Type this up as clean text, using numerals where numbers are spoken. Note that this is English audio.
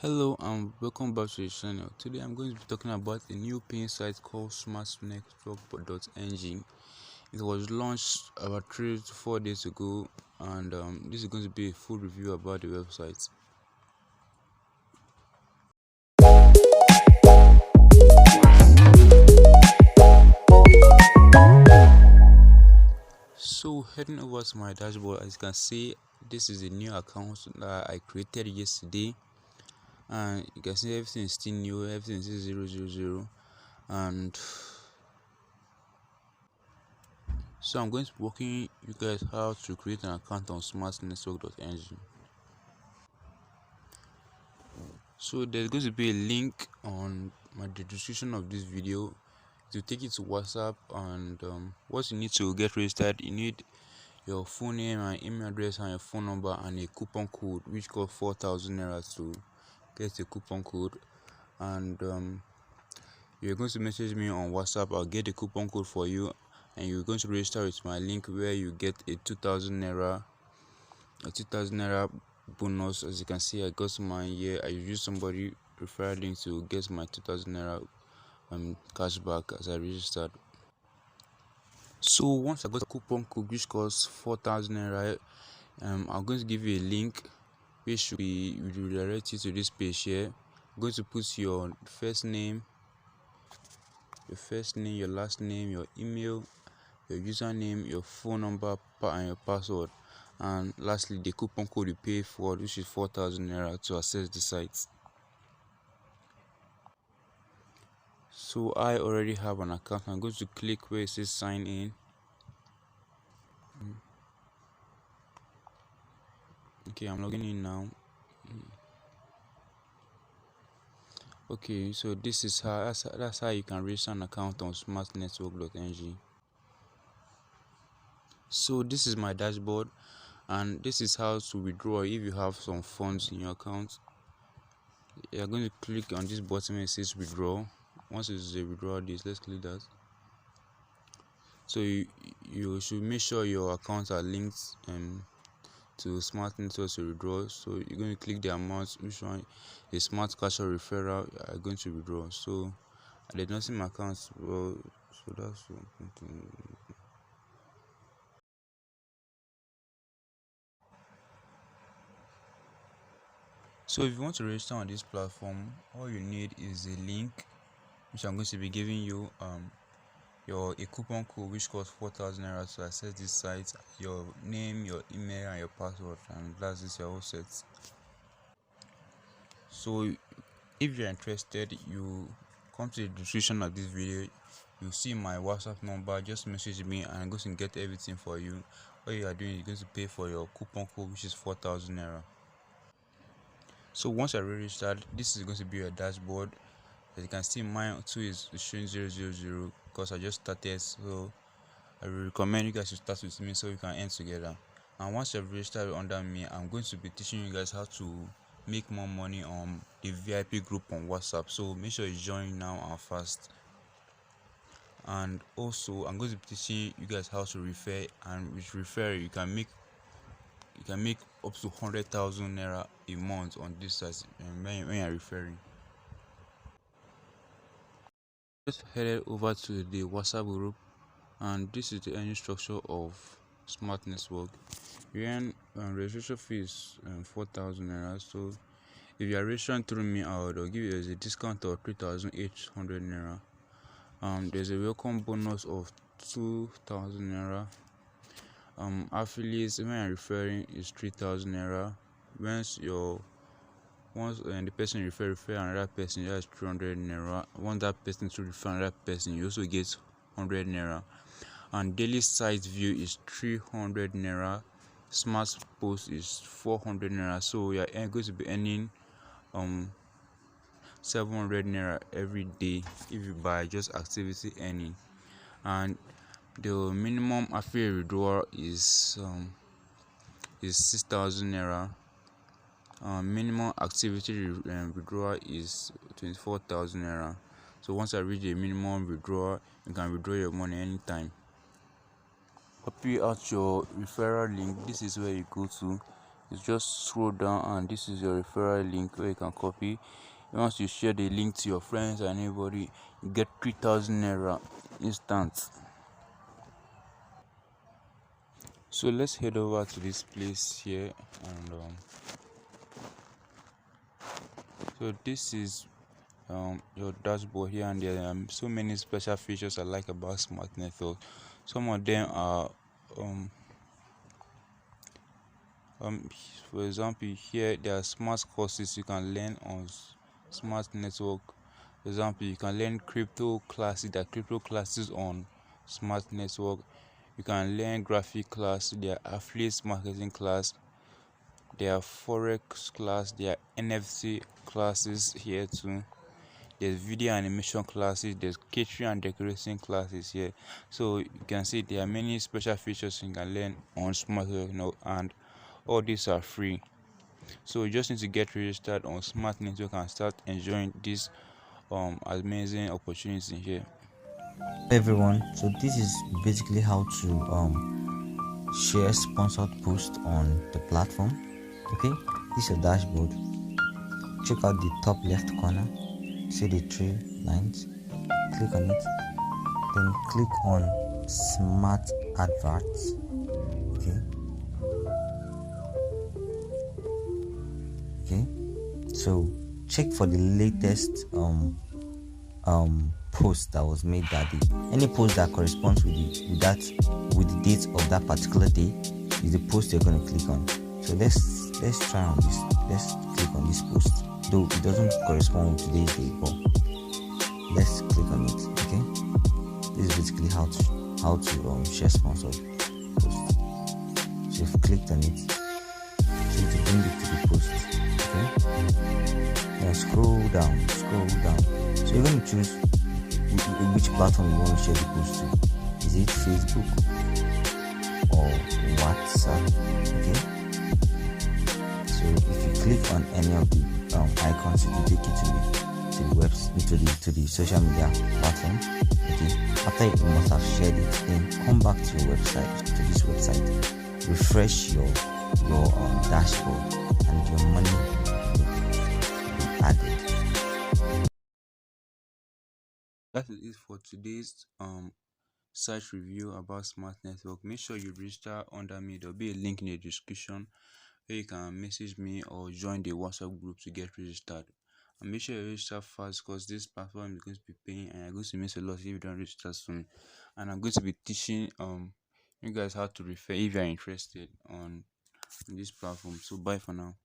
Hello and welcome back to the channel. Today I'm going to be talking about a new paying site called SmartNetwork.ng. It was launched about 3 to 4 days ago, and this is going to be a full review about the website. So heading over to my dashboard, as you can see, this is a new account that I created yesterday, and you can see everything is still new, everything is 000, and so I'm going to be walking you guys how to create an account on SmartNetwork.ng. So there's going to be a link on the description of this video to take you to WhatsApp, and what you need to get registered, you need your full name and email address and your phone number and a coupon code which costs 4,000 naira to get a coupon code. And you're going to message me on WhatsApp. I'll get a coupon code for you, and you're going to register with my link where you get a 2,000 naira bonus. As you can see, I got mine here. I used somebody referral link to get my 2,000 naira cashback as I registered. So once I got a coupon code which costs 4,000 naira, I'm going to give you a link which will redirect you to this page here. I'm going to put your first name, your last name, your email, your username, your phone number, and your password, and lastly the coupon code you pay for, which is 4,000 naira to access the site. So I already have an account. I'm going to click where it says sign in. Okay, I'm logging in now. Okay, so this is how that's how you can register an account on SmartNetwork.ng. So this is my dashboard, and this is how to withdraw if you have some funds in your account. You're going to click on this button where it says withdraw. Once it's a withdraw this, let's click that. So you should make sure your accounts are linked to Smart Network to withdraw. So you're going to click the amount, which one is Smart Cash or referral are going to withdraw. So I did not see my accounts, well, so that's something. So if you want to register on this platform, all you need is a link which I'm going to be giving you, a coupon code which costs 4,000 naira to access this site, your name, your email, and your password, and that's it, you're all set. So if you're interested, you come to the description of this video, you see my WhatsApp number. Just message me and I'm going to get everything for you. All you are doing is going to pay for your coupon code, which is 4,000 naira. So once I registered, this is going to be your dashboard. As you can see, mine too is showing 000 because I just started. So I will recommend you guys to start with me so we can end together. And once you've registered under me, I'm going to be teaching you guys how to make more money on the VIP group on WhatsApp. So make sure you join now and fast. And also I'm going to be teaching you guys how to refer, and with refer you can make up to 100,000 naira a month on this site when you're referring. Just headed over to the WhatsApp group, and this is the earning structure of Smart Network. You earn registration fees 4,000 naira. So if you are registering through me, I'll give you a discount of 3,800 naira. There's a welcome bonus of 2,000 naira. Affiliates when I'm referring is 3,000 naira. Once the person refer another person, that's 300 naira. Once that person to refer another person, you also get 100 naira. And daily site view is 300 naira. Smart post is 400 naira. So we are going to be earning 700 naira every day if you buy just activity earning. And the minimum affiliate withdrawal is 6,000 naira. Minimum activity withdrawal is 24,000 naira. So once I reach the minimum withdrawal, you can withdraw your money anytime. Copy out your referral link. This is where you go to. you just scroll down and this is your referral link where you can copy. Once you share the link to your friends and anybody, you get 3,000 naira instant. So let's head over to this place here, and so this is your dashboard here, and there are so many special features I like about Smart Network. Some of them are um for example, here there are smart courses you can learn on Smart Network. For example, you can learn crypto classes. There are crypto classes on Smart Network. You can learn graphic class. There are affiliate marketing class. There are forex class. There are NFT classes here too. There's video animation classes. There's catering and decorating classes here. So you can see there are many special features you can learn on Smart Network, and all these are free. So you just need to get registered on Smart Network and start enjoying this amazing opportunity here. Everyone, so this is basically how to share sponsored post on the platform. Okay, this is your dashboard. Check out the top left corner, see the three lines, click on it, then click on smart adverts. Okay, so check for the latest post that was made that day. Any post that corresponds with the date of that particular day is the post you're going to click on. So let's try on this. Let's click on this post, though it doesn't correspond with today's date, but let's click on it. Okay, this is basically how to share sponsored posts. So you've clicked on it, so to bring it to the post. Okay, now scroll down. So you're going to choose which platform you want to share the post to. Is it Facebook or WhatsApp? Okay, so if you click on any of the icons, it will take you to the social media platform. Okay, after you must have shared it, then come back to your website, to this website, refresh your dashboard, and your money will be added. That is it for today's site review about Smart Network. Make sure you register under me. There'll be a link in the description where you can message me or join the WhatsApp group to get registered. And make sure you register fast, because this platform is going to be paying and you're going to miss a lot if you don't register soon. And I'm going to be teaching you guys how to refer if you're interested on this platform. So bye for now.